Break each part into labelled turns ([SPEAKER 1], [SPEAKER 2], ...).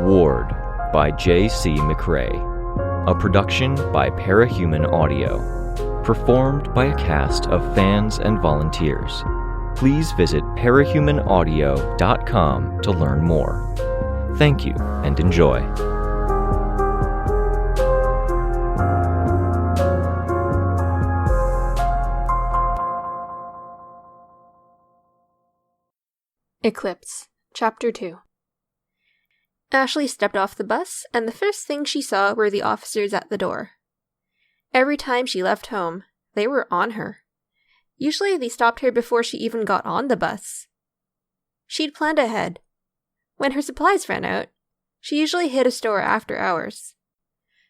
[SPEAKER 1] Ward by J.C. McRae. A production by Parahuman Audio. Performed by a cast of fans and volunteers. Please visit parahumanaudio.com to learn more. Thank you and enjoy.
[SPEAKER 2] Eclipse, Chapter 2. Ashley stepped off the bus, and the first thing she saw were the officers at the door. Every time she left home, they were on her. Usually they stopped her before she even got on the bus. She'd planned ahead. When her supplies ran out, she usually hit a store after hours.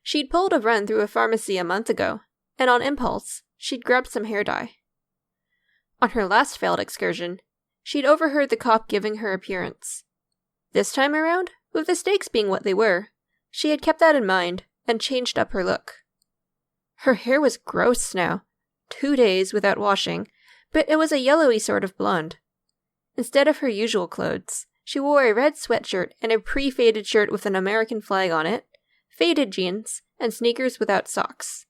[SPEAKER 2] She'd pulled a run through a pharmacy a month ago, and on impulse, she'd grabbed some hair dye. On her last failed excursion, she'd overheard the cop giving her appearance. This time around, with the stakes being what they were, she had kept that in mind and changed up her look. Her hair was gross now, 2 days without washing, but it was a yellowy sort of blonde. Instead of her usual clothes, she wore a red sweatshirt and a pre-faded shirt with an American flag on it, faded jeans, and sneakers without socks.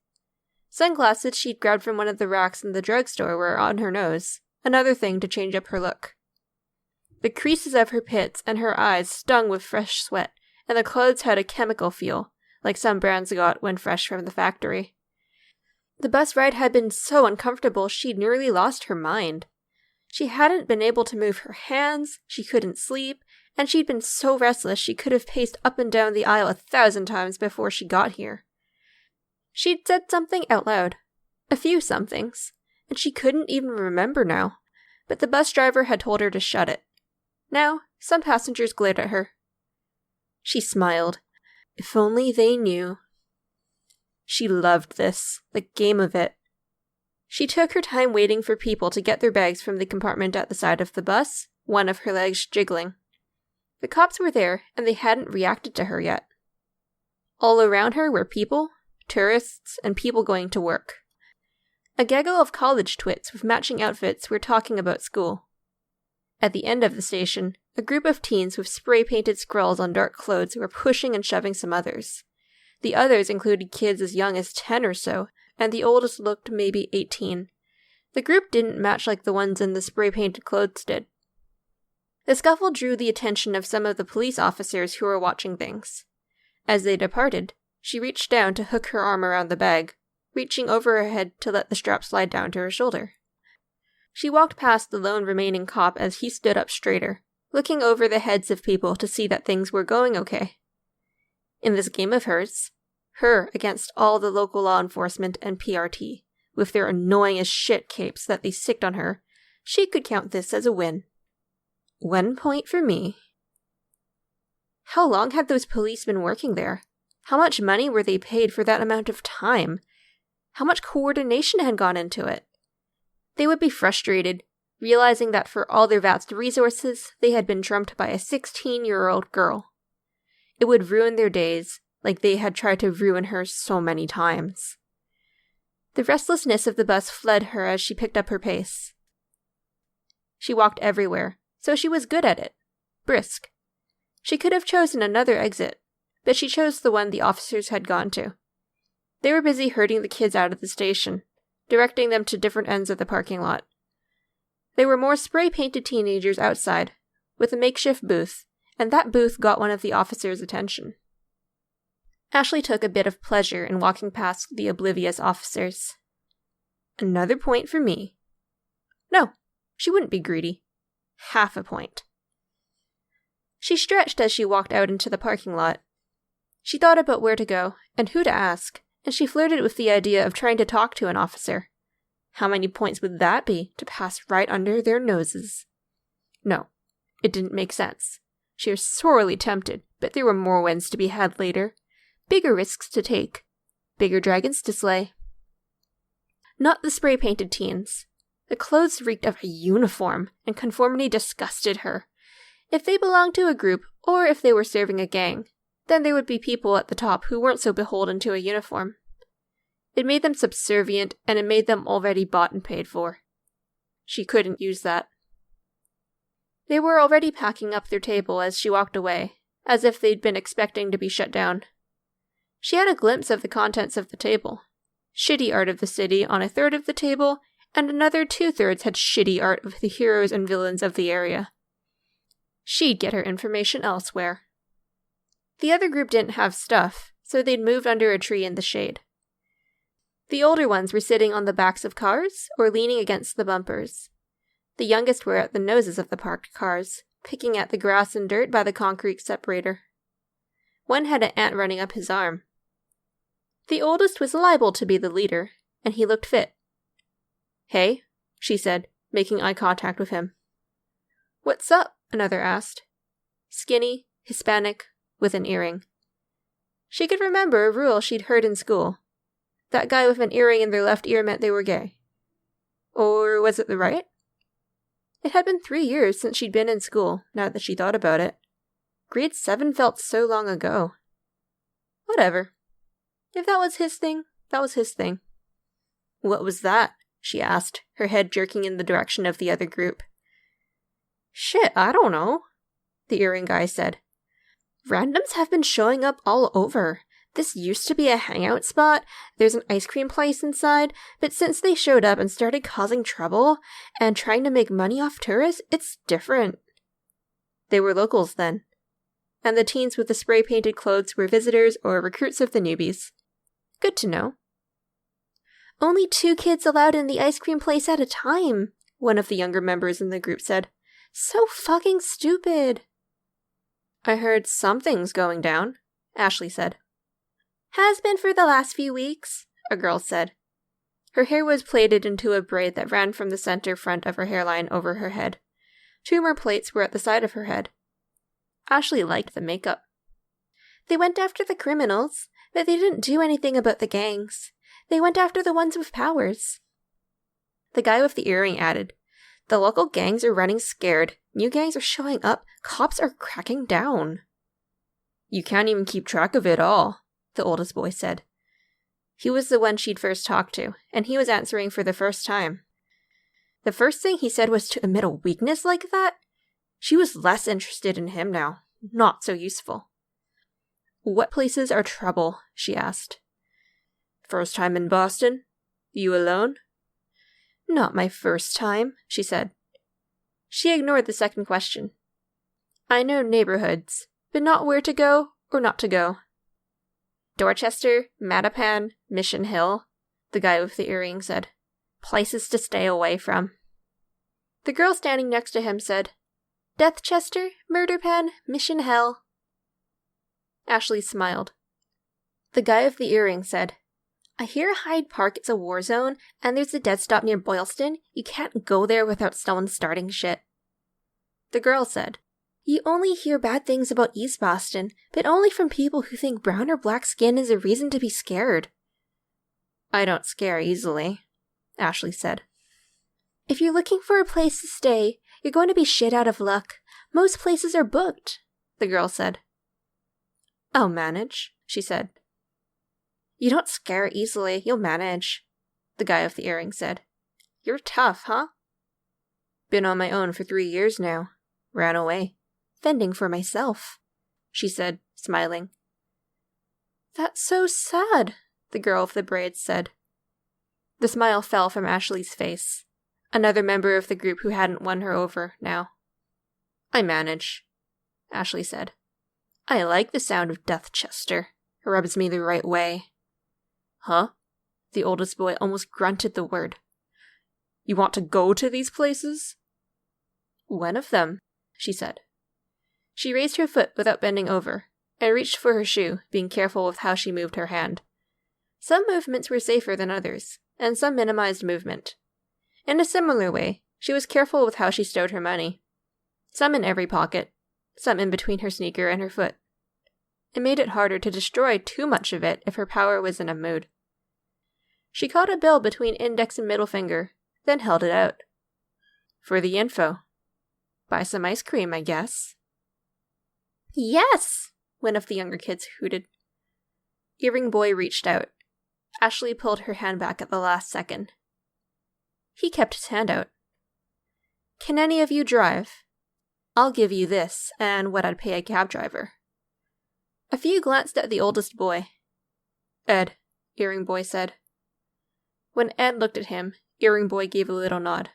[SPEAKER 2] Sunglasses she'd grabbed from one of the racks in the drugstore were on her nose, another thing to change up her look. The creases of her pits and her eyes stung with fresh sweat, and the clothes had a chemical feel, like some brands got when fresh from the factory. The bus ride had been so uncomfortable she'd nearly lost her mind. She hadn't been able to move her hands, she couldn't sleep, and she'd been so restless she could have paced up and down the aisle 1,000 times before she got here. She'd said something out loud. A few somethings, and she couldn't even remember now, but the bus driver had told her to shut it. Now, some passengers glared at her. She smiled. If only they knew. She loved this, the game of it. She took her time waiting for people to get their bags from the compartment at the side of the bus, one of her legs jiggling. The cops were there, and they hadn't reacted to her yet. All around her were people, tourists, and people going to work. A gaggle of college twits with matching outfits were talking about school. At the end of the station, a group of teens with spray-painted scrawls on dark clothes were pushing and shoving some others. The others included kids as young as 10 or so, and the oldest looked maybe 18. The group didn't match like the ones in the spray-painted clothes did. The scuffle drew the attention of some of the police officers who were watching things. As they departed, she reached down to hook her arm around the bag, reaching over her head to let the strap slide down to her shoulder. She walked past the lone remaining cop as he stood up straighter, looking over the heads of people to see that things were going okay. In this game of hers, her against all the local law enforcement and PRT, with their annoying as shit capes that they sicked on her, she could count this as a win. 1 point for me. How long had those police been working there? How much money were they paid for that amount of time? How much coordination had gone into it? They would be frustrated, realizing that for all their vast resources, they had been trumped by a 16-year-old girl. It would ruin their days, like they had tried to ruin hers so many times. The restlessness of the bus fled her as she picked up her pace. She walked everywhere, so she was good at it. Brisk. She could have chosen another exit, but she chose the one the officers had gone to. They were busy herding the kids out of the station, directing them to different ends of the parking lot. There were more spray-painted teenagers outside, with a makeshift booth, and that booth got one of the officers' attention. Ashley took a bit of pleasure in walking past the oblivious officers. Another point for me. No, she wouldn't be greedy. Half a point. She stretched as she walked out into the parking lot. She thought about where to go, and who to ask, and she flirted with the idea of trying to talk to an officer. How many points would that be to pass right under their noses? No, it didn't make sense. She was sorely tempted, but there were more wins to be had later. Bigger risks to take. Bigger dragons to slay. Not the spray-painted teens. The clothes reeked of a uniform, and conformity disgusted her. If they belonged to a group, or if they were serving a gang, then there would be people at the top who weren't so beholden to a uniform. It made them subservient, and it made them already bought and paid for. She couldn't use that. They were already packing up their table as she walked away, as if they'd been expecting to be shut down. She had a glimpse of the contents of the table. Shitty art of the city on a third of the table, and another 2/3 had shitty art of the heroes and villains of the area. She'd get her information elsewhere. The other group didn't have stuff, so they'd moved under a tree in the shade. The older ones were sitting on the backs of cars or leaning against the bumpers. The youngest were at the noses of the parked cars, picking at the grass and dirt by the concrete separator. One had an ant running up his arm. The oldest was liable to be the leader, and he looked fit. "Hey," she said, making eye contact with him. "What's up?" another asked. Skinny, Hispanic, with an earring. She could remember a rule she'd heard in school. That guy with an earring in their left ear meant they were gay. Or was it the right? It had been 3 years since she'd been in school, now that she thought about it. Grade 7 felt so long ago. Whatever. If that was his thing, that was his thing. "What was that?" she asked, her head jerking in the direction of the other group. "Shit, I don't know," the earring guy said. "Randoms have been showing up all over. This used to be a hangout spot, there's an ice cream place inside, but since they showed up and started causing trouble and trying to make money off tourists, it's different." They were locals then. And the teens with the spray-painted clothes were visitors or recruits of the newbies. Good to know. "Only 2 kids allowed in the ice cream place at a time," one of the younger members in the group said. "So fucking stupid." "I heard something's going down," Ashley said. "Has been for the last few weeks," a girl said. Her hair was plaited into a braid that ran from the center front of her hairline over her head. 2 more plaits were at the side of her head. Ashley liked the makeup. "They went after the criminals, but they didn't do anything about the gangs. They went after the ones with powers." The guy with the earring added, "The local gangs are running scared. New gangs are showing up. Cops are cracking down." "You can't even keep track of it all," the oldest boy said. He was the one she'd first talked to, and he was answering for the first time. The first thing he said was to admit a weakness like that? She was less interested in him now. Not so useful. "What places are trouble?" she asked. "First time in Boston? You alone?" "Not my first time," she said. She ignored the second question. "I know neighborhoods, but not where to go or not to go." "Dorchester, Mattapan, Mission Hill," the guy with the earring said. "Places to stay away from." The girl standing next to him said, "Deathchester, Murderpan, Mission Hill." Ashley smiled. The guy with the earring said, "I hear Hyde Park is a war zone, and there's a dead stop near Boylston. You can't go there without someone starting shit." The girl said, "You only hear bad things about East Boston, but only from people who think brown or black skin is a reason to be scared." "I don't scare easily," Ashley said. "If you're looking for a place to stay, you're going to be shit out of luck. Most places are booked," the girl said. "I'll manage," she said. "You don't scare easily, you'll manage," the guy with the earring said. "You're tough, huh?" "Been on my own for 3 years now. Ran away. Fending for myself," she said, smiling. "That's so sad," the girl with the braids said. The smile fell from Ashley's face. Another member of the group who hadn't won her over now. "I manage," Ashley said. "I like the sound of Deathchester. It rubs me the right way." "Huh?" The oldest boy almost grunted the word. "You want to go to these places?" "One of them," she said. She raised her foot without bending over, and reached for her shoe, being careful with how she moved her hand. Some movements were safer than others, and some minimized movement. In a similar way, she was careful with how she stowed her money. Some in every pocket, some in between her sneaker and her foot. It made it harder to destroy too much of it if her power was in a mood. She caught a bill between index and middle finger, then held it out. "For the info. Buy some ice cream, I guess." "Yes!" one of the younger kids hooted. Earring Boy reached out. Ashley pulled her hand back at the last second. He kept his hand out. "Can any of you drive? I'll give you this, and what I'd pay a cab driver." A few glanced at the oldest boy. "Ed," Earring Boy said. When Ed looked at him, Earring Boy gave a little nod.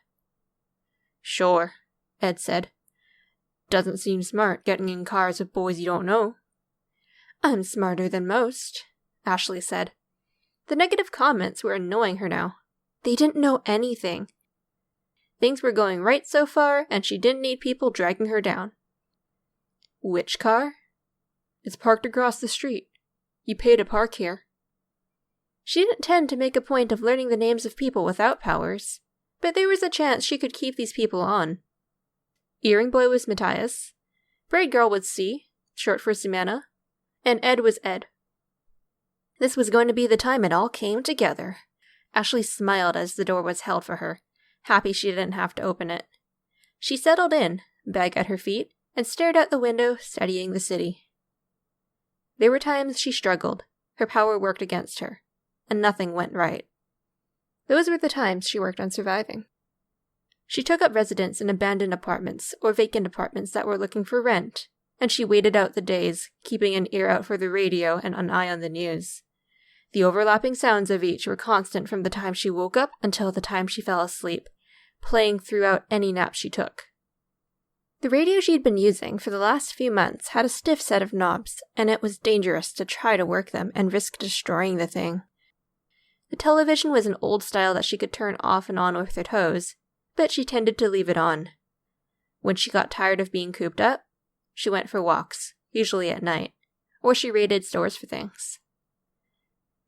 [SPEAKER 2] "Sure," Ed said. "Doesn't seem smart getting in cars with boys you don't know." "I'm smarter than most," Ashley said. The negative comments were annoying her now. They didn't know anything. Things were going right so far, and she didn't need people dragging her down. "Which car?" "It's parked across the street. You pay to park here." She didn't tend to make a point of learning the names of people without powers, but there was a chance she could keep these people on. Earring Boy was Matthias, Braid Girl was C, short for Sumanna, and Ed was Ed. This was going to be the time it all came together. Ashley smiled as the door was held for her, happy she didn't have to open it. She settled in, bag at her feet, and stared out the window, studying the city. There were times she struggled, her power worked against her, and nothing went right. Those were the times she worked on surviving. She took up residence in abandoned apartments or vacant apartments that were looking for rent, and she waited out the days, keeping an ear out for the radio and an eye on the news. The overlapping sounds of each were constant from the time she woke up until the time she fell asleep, playing throughout any nap she took. The radio she'd been using for the last few months had a stiff set of knobs, and it was dangerous to try to work them and risk destroying the thing. The television was an old style that she could turn off and on with her toes, but she tended to leave it on. When she got tired of being cooped up, she went for walks, usually at night, or she raided stores for things.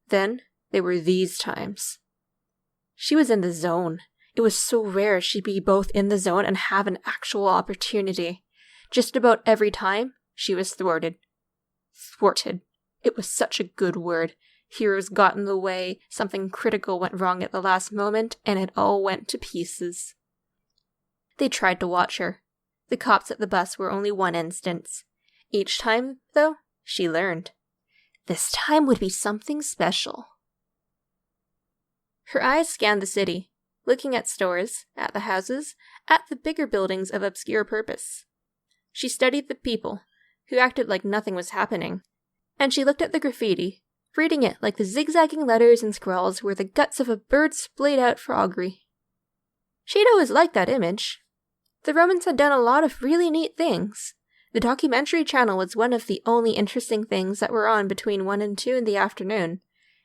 [SPEAKER 2] Then there were these times. She was in the zone. It was so rare she'd be both in the zone and have an actual opportunity. Just about every time, she was thwarted. Thwarted. It was such a good word. Heroes got in the way, something critical went wrong at the last moment, and it all went to pieces. They tried to watch her. The cops at the bus were only one instance. Each time, though, she learned. This time would be something special. Her eyes scanned the city, looking at stores, at the houses, at the bigger buildings of obscure purpose. She studied the people, who acted like nothing was happening, and she looked at the graffiti, reading it like the zigzagging letters and scrawls were the guts of a bird splayed out for augury. She'd always liked that image. The Romans had done a lot of really neat things. The documentary channel was one of the only interesting things that were on between 1 and 2 in the afternoon,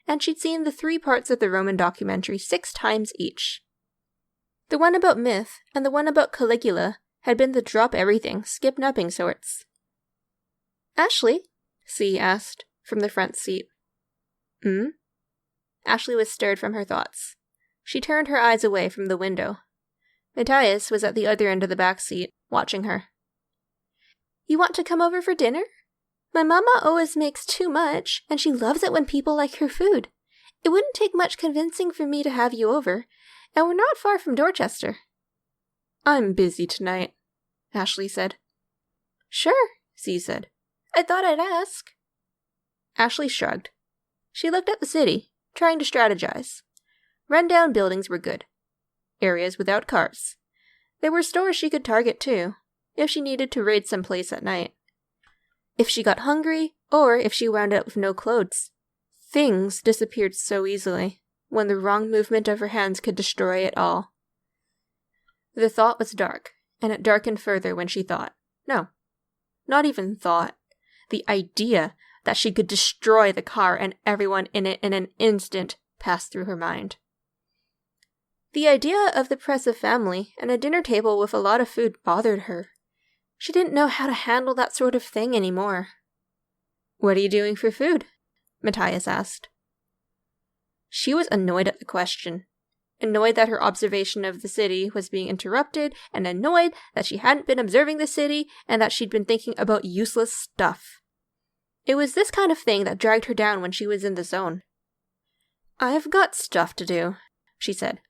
[SPEAKER 2] and she'd seen the 3 parts of the Roman documentary 6 times each. The one about myth and the one about Caligula had been the drop-everything, skip-nothing sorts. "Ashley?" C asked, from the front seat. Ashley was stirred from her thoughts. She turned her eyes away from the window. Matthias was at the other end of the back seat, watching her. "You want to come over for dinner? My mama always makes too much, and she loves it when people like her food. It wouldn't take much convincing for me to have you over, and we're not far from Dorchester." "I'm busy tonight," Ashley said. "Sure," C said. "I thought I'd ask." Ashley shrugged. She looked at the city, trying to strategize. Run-down buildings were good. Areas without cars. There were stores she could target too, if she needed to raid some place at night. If she got hungry, or if she wound up with no clothes. Things disappeared so easily, when the wrong movement of her hands could destroy it all. The thought was dark, and it darkened further when she thought. No, not even thought. The idea that she could destroy the car and everyone in it in an instant passed through her mind. The idea of the oppressive family and a dinner table with a lot of food bothered her. She didn't know how to handle that sort of thing anymore. "What are you doing for food?" Matthias asked. She was annoyed at the question. Annoyed that her observation of the city was being interrupted, and annoyed that she hadn't been observing the city and that she'd been thinking about useless stuff. It was this kind of thing that dragged her down when she was in the zone. "I've got stuff to do," she said.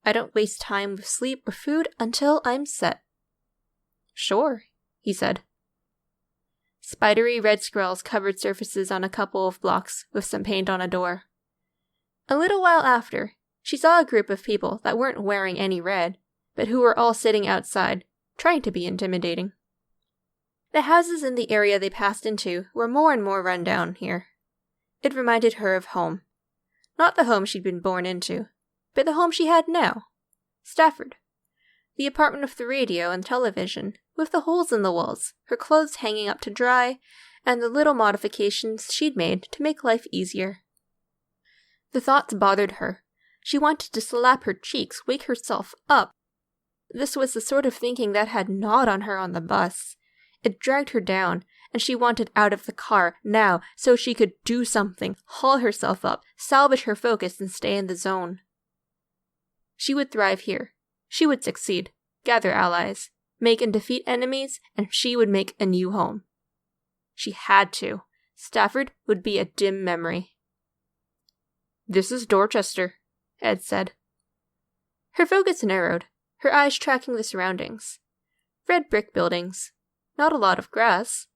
[SPEAKER 2] "I don't waste time with sleep or food until I'm set." "Sure," he said. Spidery red scrawls covered surfaces on a couple of blocks with some paint on a door. A little while after, she saw a group of people that weren't wearing any red, but who were all sitting outside, trying to be intimidating. The houses in the area they passed into were more and more run down here. It reminded her of home. Not the home she'd been born into, but the home she had now. Stafford. The apartment with the radio and television, with the holes in the walls, her clothes hanging up to dry, and the little modifications she'd made to make life easier. The thoughts bothered her. She wanted to slap her cheeks, wake herself up. This was the sort of thinking that had gnawed on her on the bus. It dragged her down, and she wanted out of the car now so she could do something, haul herself up, salvage her focus, and stay in the zone. She would thrive here. She would succeed, gather allies, make and defeat enemies, and she would make a new home. She had to. Stafford would be a dim memory. "This is Dorchester," Ed said. Her focus narrowed, her eyes tracking the surroundings. Red brick buildings. Not a lot of grass.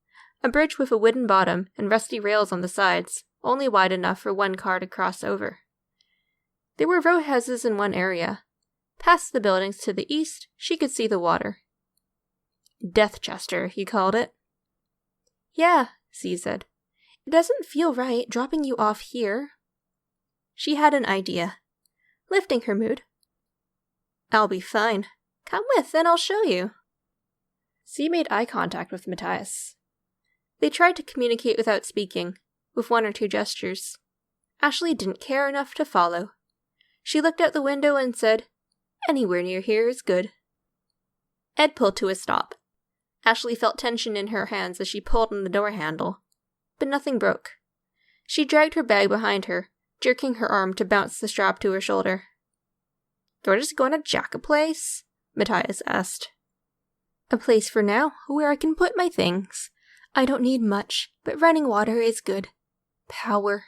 [SPEAKER 2] A bridge with a wooden bottom and rusty rails on the sides, only wide enough for one car to cross over. There were row houses in one area. Past the buildings to the east, she could see the water. Deathchester, he called it. "Yeah," C said. "It doesn't feel right dropping you off here." She had an idea. Lifting her mood. "I'll be fine. Come with and I'll show you." C made eye contact with Matthias. They tried to communicate without speaking, with one or two gestures. Ashley didn't care enough to follow. She looked out the window and said, "Anywhere near here is good." Ed pulled to a stop. Ashley felt tension in her hands as she pulled on the door handle, but nothing broke. She dragged her bag behind her, jerking her arm to bounce the strap to her shoulder. "You're just going to jack a place?" Matthias asked. "A place for now, where I can put my things. I don't need much, but running water is good. Power."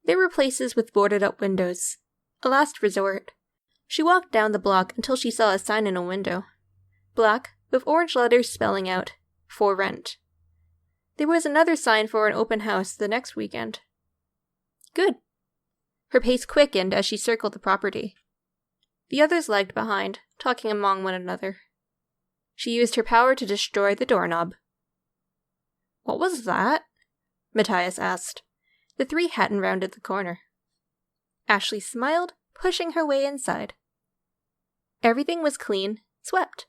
[SPEAKER 2] There were places with boarded-up windows. A last resort. She walked down the block until she saw a sign in a window. Black, with orange letters spelling out, "For rent." There was another sign for an open house the next weekend. Good. Her pace quickened as she circled the property. The others lagged behind, talking among one another. She used her power to destroy the doorknob. "What was that?" Matthias asked. The three hadn't rounded the corner. Ashley smiled, pushing her way inside. Everything was clean, swept.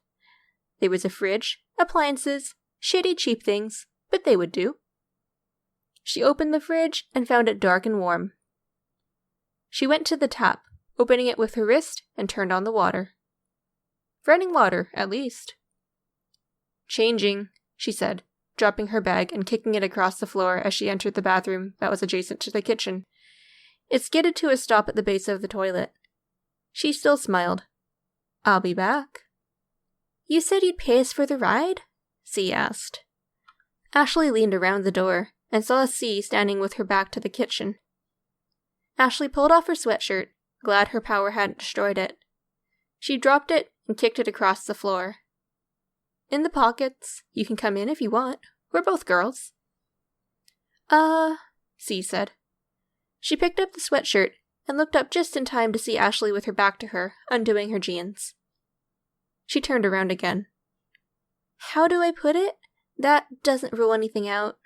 [SPEAKER 2] There was a fridge, appliances, shitty cheap things, but they would do. She opened the fridge and found it dark and warm. She went to the tap, opening it with her wrist, and turned on the water. Running water, at least. "Changing," she said, dropping her bag and kicking it across the floor as she entered the bathroom that was adjacent to the kitchen. It skidded to a stop at the base of the toilet. She still smiled. "I'll be back." "You said you'd pay us for the ride?" C asked. Ashley leaned around the door and saw C standing with her back to the kitchen. Ashley pulled off her sweatshirt, glad her power hadn't destroyed it. She dropped it and kicked it across the floor. "In the pockets. You can come in if you want. We're both girls." C said. She picked up the sweatshirt and looked up just in time to see Ashley with her back to her, undoing her jeans. She turned around again. "How do I put it? That doesn't rule anything out."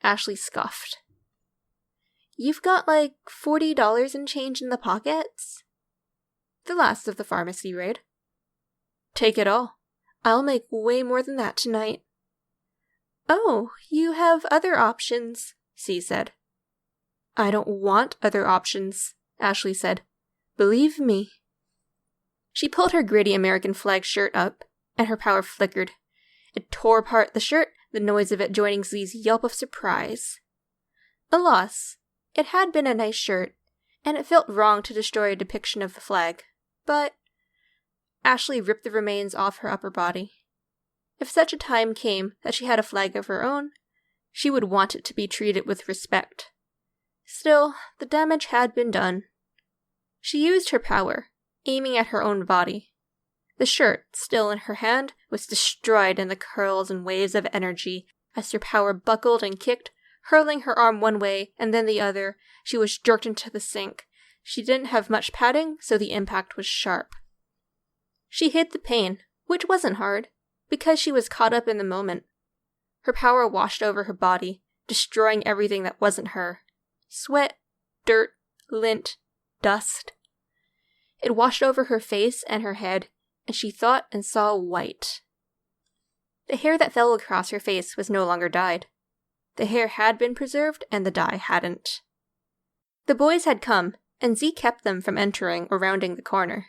[SPEAKER 2] Ashley scoffed. "You've got like $40 in change in the pockets?" "The last of the pharmacy raid." "Take it all. I'll make way more than that tonight." "Oh, you have other options," C said. "I don't want other options," Ashley said. "Believe me." She pulled her gritty American flag shirt up, and her power flickered. It tore apart the shirt, the noise of it joining Z's yelp of surprise. A loss. It had been a nice shirt, and it felt wrong to destroy a depiction of the flag, but Ashley ripped the remains off her upper body. If such a time came that she had a flag of her own, she would want it to be treated with respect. Still, the damage had been done. She used her power, aiming at her own body. The shirt, still in her hand, was destroyed in the curls and waves of energy as her power buckled and kicked, hurling her arm one way and then the other. She was jerked into the sink. She didn't have much padding, so the impact was sharp. She hid the pain, which wasn't hard, because she was caught up in the moment. Her power washed over her body, destroying everything that wasn't her. Sweat, dirt, lint, dust. It washed over her face and her head, and she thought and saw white. The hair that fell across her face was no longer dyed. The hair had been preserved, and the dye hadn't. The boys had come, and Z kept them from entering or rounding the corner.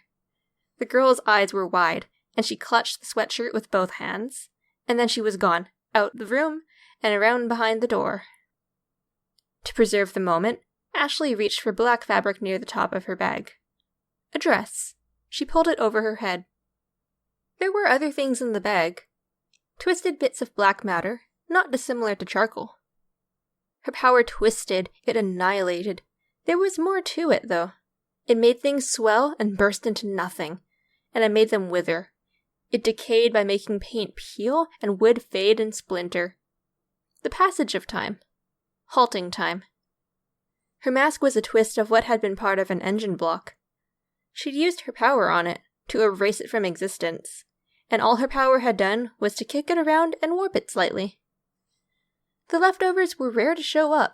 [SPEAKER 2] The girl's eyes were wide, and she clutched the sweatshirt with both hands, and then she was gone, out the room, and around behind the door. To preserve the moment, Ashley reached for black fabric near the top of her bag. A dress. She pulled it over her head. There were other things in the bag. Twisted bits of black matter, not dissimilar to charcoal. Her power twisted, it annihilated. There was more to it, though. It made things swell and burst into nothing, and it made them wither. It decayed by making paint peel and wood fade and splinter. The passage of time. Halting time. Her mask was a twist of what had been part of an engine block. She'd used her power on it, to erase it from existence, and all her power had done was to kick it around and warp it slightly. The leftovers were rare to show up,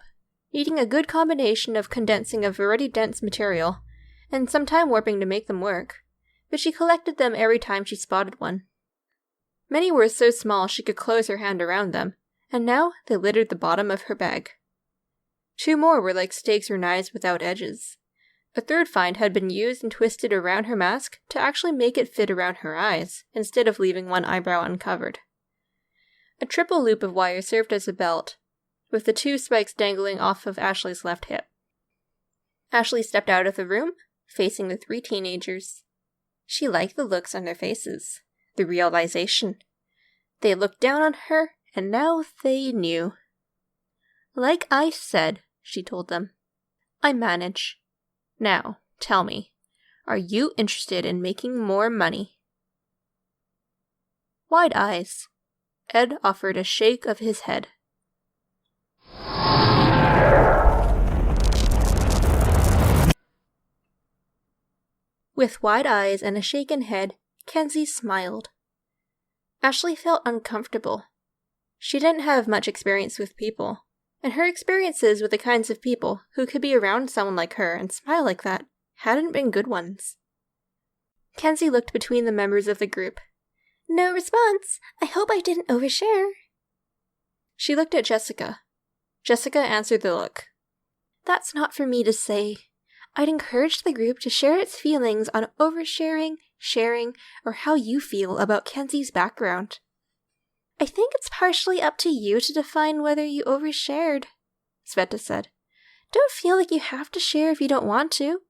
[SPEAKER 2] needing a good combination of condensing of already dense material, and some time warping to make them work, but she collected them every time she spotted one. Many were so small she could close her hand around them, and now they littered the bottom of her bag. 2 more were like stakes or knives without edges. A third find had been used and twisted around her mask to actually make it fit around her eyes, instead of leaving one eyebrow uncovered. A triple loop of wire served as a belt, with the 2 spikes dangling off of Ashley's left hip. Ashley stepped out of the room, facing the 3 teenagers. She liked the looks on their faces, the realization. They looked down on her, and now they knew. "Like I said," she told them, "I manage. Now, tell me, are you interested in making more money?" Wide eyes. Ed offered a shake of his head. With wide eyes and a shaken head, Kenzie smiled. Ashley felt uncomfortable. She didn't have much experience with people, and her experiences with the kinds of people who could be around someone like her and smile like that hadn't been good ones. Kenzie looked between the members of the group. "No response. I hope I didn't overshare." She looked at Jessica. Jessica answered the look. "That's not for me to say. I'd encourage the group to share its feelings on oversharing, sharing, or how you feel about Kenzie's background. I think it's partially up to you to define whether you overshared," Sveta said. "Don't feel like you have to share if you don't want to."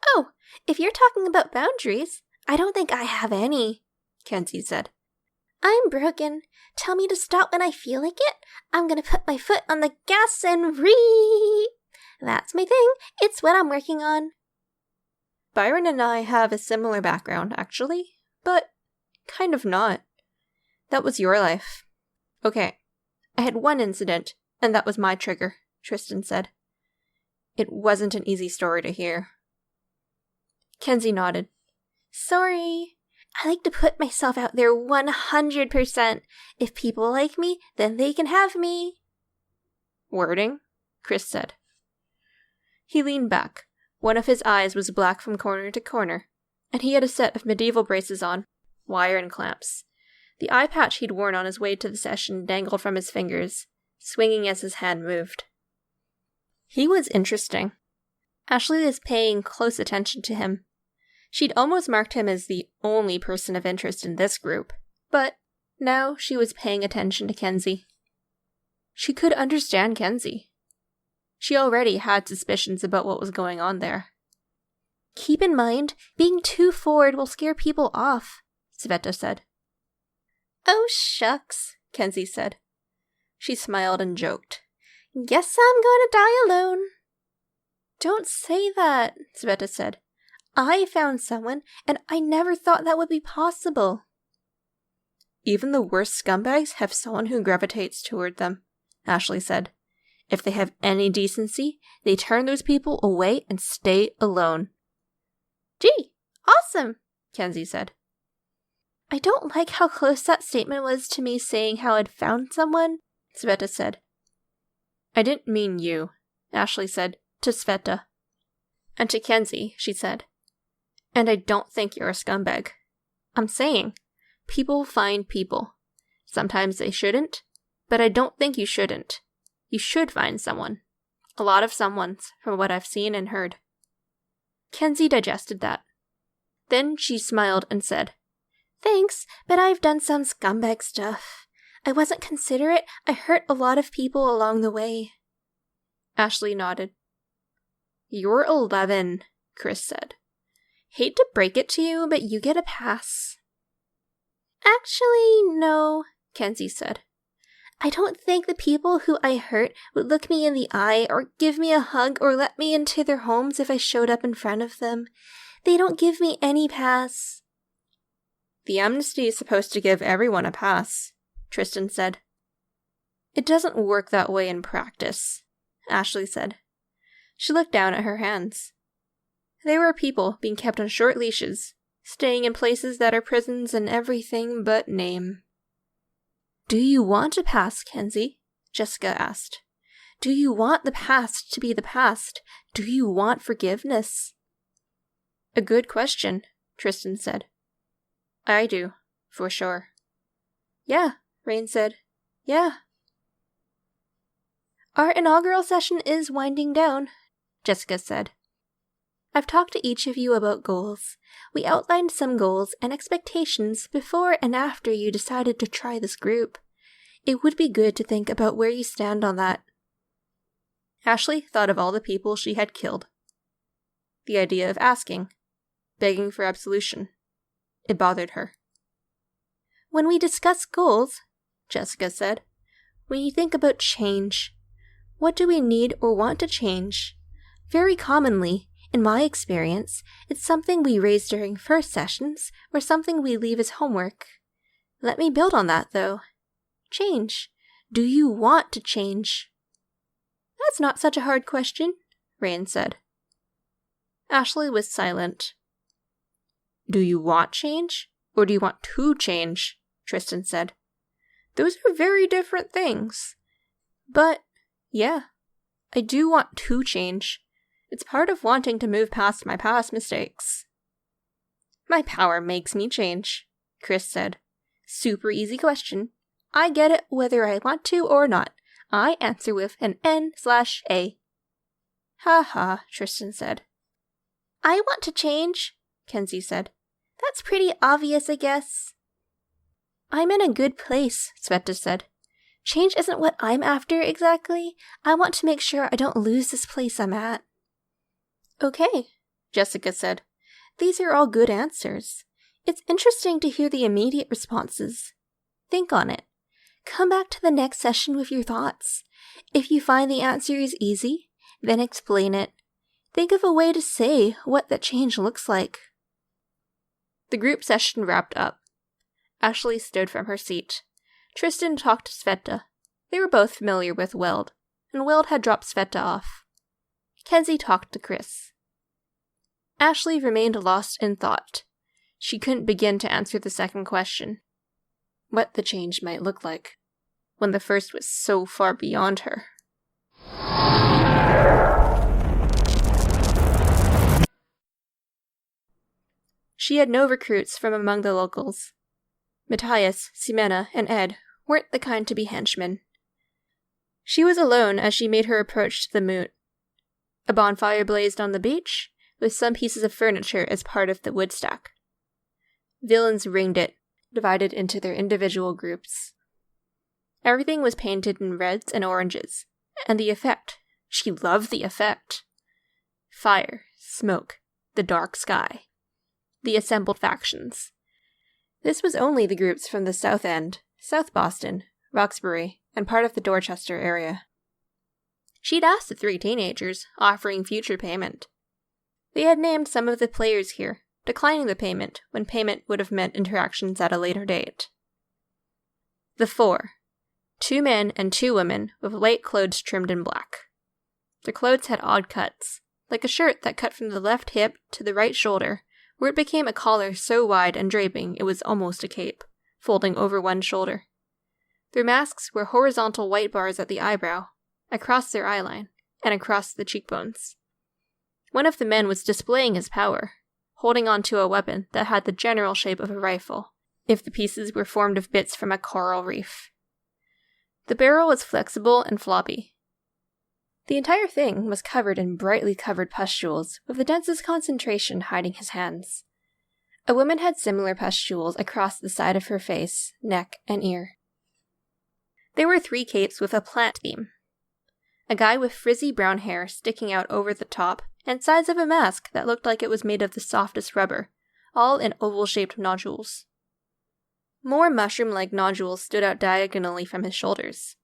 [SPEAKER 2] "Oh, if you're talking about boundaries, I don't think I have any," Kenzie said. "I'm broken. Tell me to stop when I feel like it. I'm gonna put my foot on the gas and That's my thing. It's what I'm working on." Byron and I have a similar background, actually, but kind of not. That was your life. Okay, I had one incident, and that was my trigger, Tristan said. It wasn't an easy story to hear. Kenzie nodded. "Sorry. I like to put myself out there 100%. If people like me, then they can have me." "Wording?" Chris said. He leaned back. One of his eyes was black from corner to corner, and he had a set of medieval braces on, wire and clamps. The eye patch he'd worn on his way to the session dangled from his fingers, swinging as his hand moved. He was interesting. Ashley was paying close attention to him. She'd almost marked him as the only person of interest in this group, but now she was paying attention to Kenzie. She could understand Kenzie. She already had suspicions about what was going on there. "Keep in mind, being too forward will scare people off," Sveta said. "Oh, shucks," Kenzie said. She smiled and joked. "Guess I'm gonna die alone." "Don't say that," Sveta said. "I found someone, and I never thought that would be possible." "Even the worst scumbags have someone who gravitates toward them," Ashley said. "If they have any decency, they turn those people away and stay alone." "Gee, awesome," Kenzie said. I don't like how close that statement was to me saying how I'd found someone, Sveta said.
[SPEAKER 3] I didn't mean you, Ashley said, to Sveta. And to Kenzie, she said. And I don't think you're a scumbag. I'm saying, people find people. Sometimes they shouldn't, but I don't think you shouldn't. You should find someone. A lot of someones, from what I've seen and heard. Kenzie digested that. Then she smiled and said, Thanks, but I've done some scumbag stuff. I wasn't considerate. I hurt a lot of people along the way. Ashley nodded. You're 11, Chris said. Hate to break it to you, but you get a pass.
[SPEAKER 2] Actually, no, Kenzie said. I don't think the people who I hurt would look me in the eye or give me a hug or let me into their homes if I showed up in front of them. They don't give me any pass.
[SPEAKER 3] The amnesty is supposed to give everyone a pass, Tristan said. It doesn't work that way in practice, Ashley said. She looked down at her hands. There were people being kept on short leashes, staying in places that are prisons in everything but name. Do you want a pass, Kenzie? Jessica asked. Do you want the past to be the past? Do you want forgiveness? A good question, Tristan said. I do, for sure. Yeah, Rain said. Yeah.
[SPEAKER 2] Our inaugural session is winding down, Jessica said. I've talked to each of you about goals. We outlined some goals and expectations before and after you decided to try this group. It would be good to think about where you stand on that.
[SPEAKER 3] Ashley thought of all the people she had killed. The idea of asking, begging for absolution. It bothered her.
[SPEAKER 2] When we discuss goals, Jessica said, we think about change. What do we need or want to change? Very commonly, in my experience, it's something we raise during first sessions or something we leave as homework. Let me build on that, though. Change. Do you want to change? That's not such a hard question, Rain said.
[SPEAKER 3] Ashley was silent. Do you want change, or do you want to change? Tristan said. Those are very different things. But, yeah, I do want to change. It's part of wanting to move past my past mistakes. My power makes me change, Chris said. Super easy question. I get it whether I want to or not. I answer with an N/A. Ha ha, Tristan said.
[SPEAKER 2] I want to change, Kenzie said. That's pretty obvious, I guess. I'm in a good place, Sveta said. Change isn't what I'm after exactly. I want to make sure I don't lose this place I'm at.
[SPEAKER 3] Okay, Jessica said. These are all good answers. It's interesting to hear the immediate responses. Think on it. Come back to the next session with your thoughts. If you find the answer is easy, then explain it. Think of a way to say what that change looks like. The group session wrapped up. Ashley stood from her seat. Tristan talked to Sveta. They were both familiar with Weld, and Weld had dropped Sveta off. Kenzie talked to Chris. Ashley remained lost in thought. She couldn't begin to answer the second question. What the change might look like, when the first was so far beyond her. She had no recruits from among the locals. Matthias, Ximena, and Ed weren't the kind to be henchmen. She was alone as she made her approach to the moot. A bonfire blazed on the beach, with some pieces of furniture as part of the wood stack. Villains ringed it, divided into their individual groups. Everything was painted in reds and oranges, and the effect, she loved the effect. Fire, smoke, the dark sky. The assembled factions. This was only the groups from the South End, South Boston, Roxbury, and part of the Dorchester area. She'd asked the 3 teenagers, offering future payment. They had named some of the players here, declining the payment when payment would have meant interactions at a later date. The 4. 2 men and 2 women with light clothes trimmed in black. Their clothes had odd cuts, like a shirt that cut from the left hip to the right shoulder,
[SPEAKER 2] where it became a collar so wide and draping it was almost a cape, folding over one shoulder. Their masks were horizontal white bars at the eyebrow, across their eyeline, and across the cheekbones. One of the men was displaying his power, holding onto a weapon that had the general shape of a rifle, if the pieces were formed of bits from a coral reef. The barrel was flexible and floppy. The entire thing was covered in brightly covered pustules, with the densest concentration hiding his hands. A woman had similar pustules across the side of her face, neck, and ear. There were 3 capes with a plant theme. A guy with frizzy brown hair sticking out over the top, and sides of a mask that looked like it was made of the softest rubber, all in oval-shaped nodules. More mushroom-like nodules stood out diagonally from his shoulders.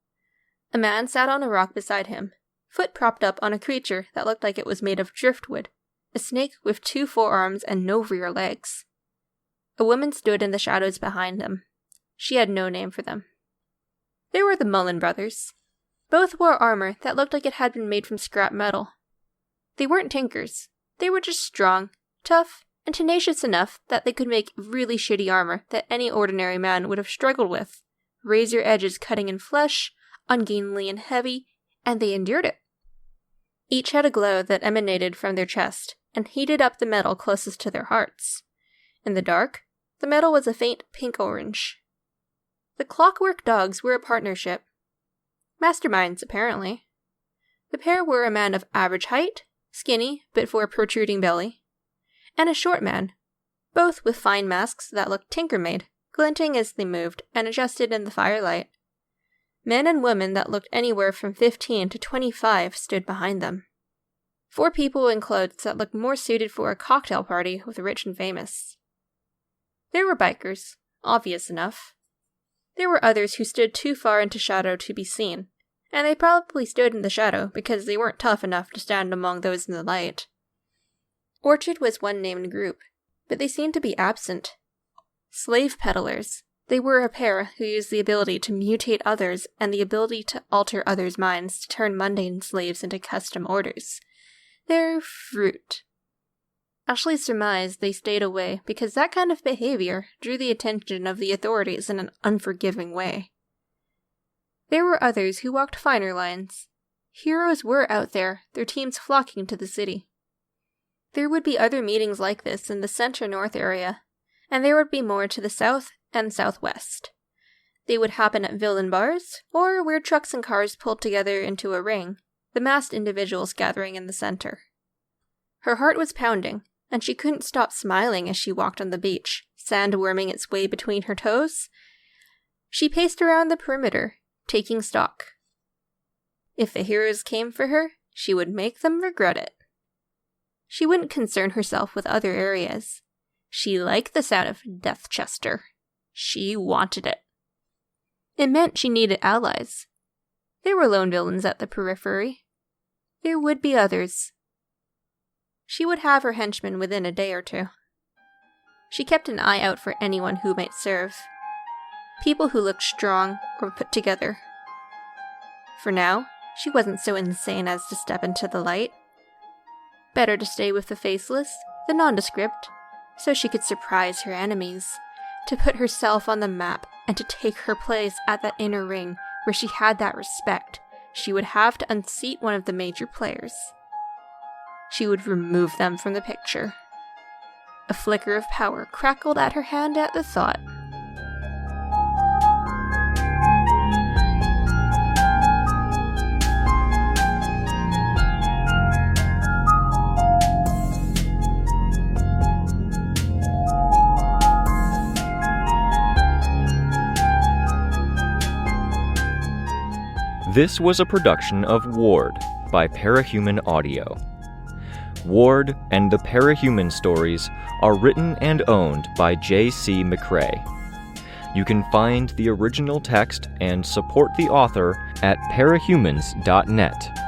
[SPEAKER 2] A man sat on a rock beside him, foot propped up on a creature that looked like it was made of driftwood, a snake with 2 forearms and no rear legs. A woman stood in the shadows behind them. She had no name for them. There were the Mullen brothers. Both wore armor that looked like it had been made from scrap metal. They weren't tinkers. They were just strong, tough, and tenacious enough that they could make really shitty armor that any ordinary man would have struggled with, razor edges cutting in flesh, ungainly and heavy, and they endured it. Each had a glow that emanated from their chest and heated up the metal closest to their hearts. In the dark, the metal was a faint pink-orange. The Clockwork Dogs were a partnership. Masterminds, apparently. The pair were a man of average height, skinny but for a protruding belly, and a short man, both with fine masks that looked tinker-made, glinting as they moved and adjusted in the firelight. Men and women that looked anywhere from 15 to 25 stood behind them. 4 people in clothes that looked more suited for a cocktail party with the rich and famous. There were bikers, obvious enough. There were others who stood too far into shadow to be seen, and they probably stood in the shadow because they weren't tough enough to stand among those in the light. Orchard was one named group, but they seemed to be absent. Slave peddlers. They were a pair who used the ability to mutate others and the ability to alter others' minds to turn mundane slaves into custom orders. They're fruit. Ashley surmised they stayed away because that kind of behavior drew the attention of the authorities in an unforgiving way. There were others who walked finer lines. Heroes were out there, their teams flocking to the city. There would be other meetings like this in the center-north area, and there would be more to the south and southwest. They would happen at villain bars, or where trucks and cars pulled together into a ring, the massed individuals gathering in the center. Her heart was pounding, and she couldn't stop smiling as she walked on the beach, sand worming its way between her toes. She paced around the perimeter, taking stock. If the heroes came for her, she would make them regret it. She wouldn't concern herself with other areas. She liked the sound of Deathchester. She wanted it. It meant she needed allies. There were lone villains at the periphery. There would be others. She would have her henchmen within a day or 2. She kept an eye out for anyone who might serve. People who looked strong or put together. For now, she wasn't so insane as to step into the light. Better to stay with the faceless, the nondescript, so she could surprise her enemies, to put herself on the map, and to take her place at that inner ring where she had that respect. She would have to unseat one of the major players. She would remove them from the picture. A flicker of power crackled at her hand at the thought.
[SPEAKER 1] This was a production of Ward by Parahuman Audio. Ward and the Parahuman stories are written and owned by J.C. McCrae. You can find the original text and support the author at parahumans.net.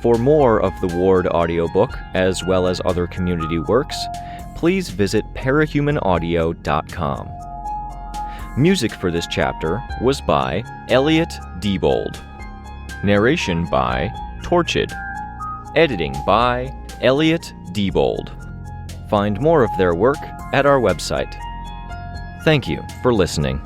[SPEAKER 1] For more of the Ward audiobook, as well as other community works, please visit parahumanaudio.com. Music for this chapter was by Elliot Diebold. Narration by Torchide. Editing by Elliot Diebold. Find more of their work at our website. Thank you for listening.